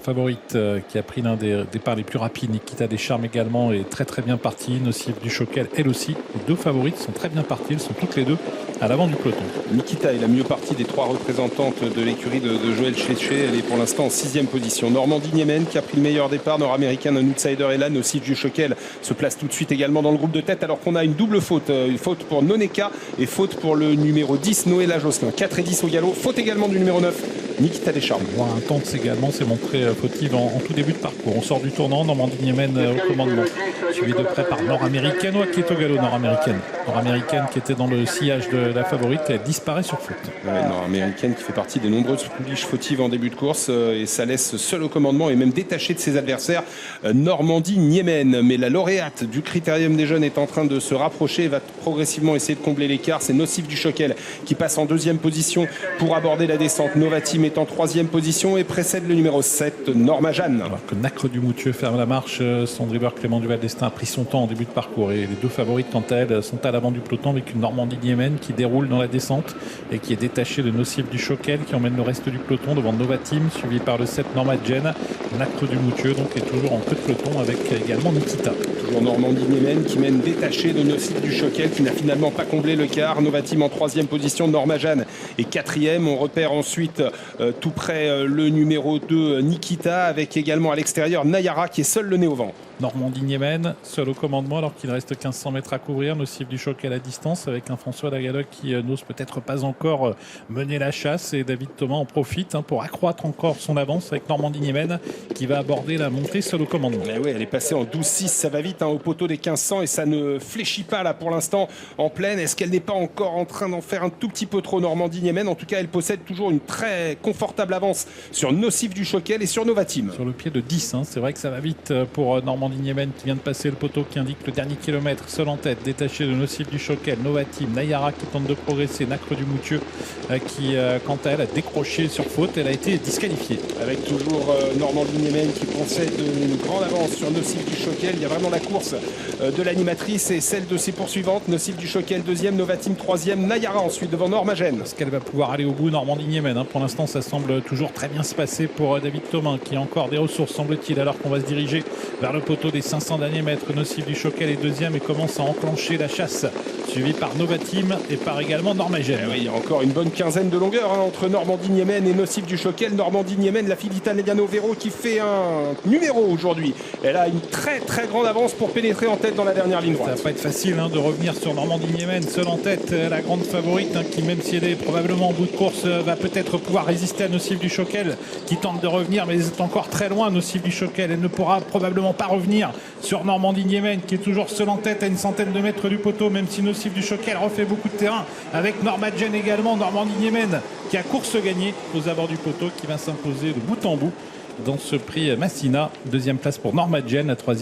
Favorite qui a pris l'un des départs les plus rapides. Nikita Descharmes également est très bien partie. Nocive du Choquel, elle aussi. Les deux favorites sont très bien parties. Elles sont toutes les deux à l'avant du peloton. Nikita est la mieux partie des trois représentantes de l'écurie de Joël Chéché. Elle est pour l'instant en 6e position. Normandie Niemen qui a pris le meilleur départ. Nord-américaine, un outsider est là. Nocive du Choquel se place tout de suite également dans le groupe de tête alors qu'on a une double faute. Une faute pour Noneka et faute pour le numéro 10, Noëlla Josselin. 4 et 10 au galop. Faute également du numéro 9. Nikita Descharmes. Un temps également s'est montré fautive en tout début de parcours. On sort du tournant, Normandie Niemen au commandement. Suivi de près par Nord-américaine ou qui est au galop. Nord-américaine qui était dans le sillage de la favorite, elle disparaît sur faute. Ouais, Nord-américaine qui fait partie des nombreuses pouliches fautives en début de course et ça laisse seul au commandement et même détaché de ses adversaires Normandie Niemen. Mais la lauréate du Critérium des jeunes est en train de se rapprocher et va progressivement essayer de combler l'écart. C'est Nocive du Choquel qui passe en 2e position pour aborder la descente. Novatim est en 3e position et précède le numéro 7, Norma Jeanne. Alors que Nacre du Moutieu ferme la marche, son driveur Clément Duval d'Estaing a pris son temps en début de parcours et les deux favorites quant à elles sont à l'avant du peloton avec une Normandie Niemen qui déroule dans la descente et qui est détachée de Nocive du Choquel qui emmène le reste du peloton devant Novatim suivi par le 7 Norma Jeanne. Nacre du Moutieu donc est toujours en queue de peloton avec également Nikita. Toujours Normandie Niemen qui mène détaché de Nocive du Choquel qui n'a finalement pas comblé le quart. Novatim en 3e position, Norma Jeanne est 4e. On repère ensuite tout près le numéro 2 Nikita avec également à l'extérieur Nayara qui est seul le nez au vent. Normandie Niemen, seul au commandement alors qu'il reste 1500 mètres à couvrir. Nocive du Choquel à distance avec un François Lagaloc qui n'ose peut-être pas encore mener la chasse et David Thomas en profite pour accroître encore son avance avec Normandie Niemen qui va aborder la montée seul au commandement. Et oui, elle est passée en 12-6, ça va vite au poteau des 1500 et ça ne fléchit pas là pour l'instant en pleine. Est-ce qu'elle n'est pas encore en train d'en faire un tout petit peu trop Normandie Niemen? En tout cas, elle possède toujours une très confortable avance sur Nocive du Choquel et sur Novatim. Sur le pied de 10, c'est vrai que ça va vite pour Normandie Niemen qui vient de passer le poteau qui indique le dernier kilomètre, seul en tête, détaché de Nocive du Choquel, Novatim, Nayara qui tente de progresser, Nacre du Moutieu qui quant à elle a décroché sur faute, elle a été disqualifiée. Avec toujours Normandie Niemen qui possède une grande avance sur Nocive du Choquel. Il y a vraiment la course de l'animatrice et celle de ses poursuivantes. Nocive du Choquel 2e, Novatim 3e, Nayara ensuite devant Norma Jeanne. Est-ce qu'elle va pouvoir aller au bout, Normandie Niemen? Pour l'instant ça semble toujours très bien se passer pour David Thomas qui a encore des ressources semble-t-il alors qu'on va se diriger vers le poteau des 500 derniers mètres. Nocive du Choquel est 2e et commence à enclencher la chasse suivi par Novatim et par également Norma Jeanne. Oui, il y a encore une bonne quinzaine de longueurs entre Normandie Niemen et Nocive du Choquel. Normandie Niemen, la fille d'Italiano Vero qui fait un numéro aujourd'hui. Elle a une très grande avance pour pénétrer en tête dans la dernière ligne droite. Ça va pas être facile de revenir sur Normandie Niemen, seule en tête, la grande favorite qui même si elle est probablement en bout de course va peut-être pouvoir résister à Nocive du Choquel qui tente de revenir mais elle est encore très loin. Nocive du Choquel, elle ne pourra probablement pas revenir sur Normandie Niemen qui est toujours seule en tête à une centaine de mètres du poteau même si Nocive du Choquel refait beaucoup de terrain avec Norma Jeanne également. Normandie Niemen qui a course gagnée aux abords du poteau qui va s'imposer de bout en bout dans ce prix Massina. 2e place pour Norma Jeanne, la 3e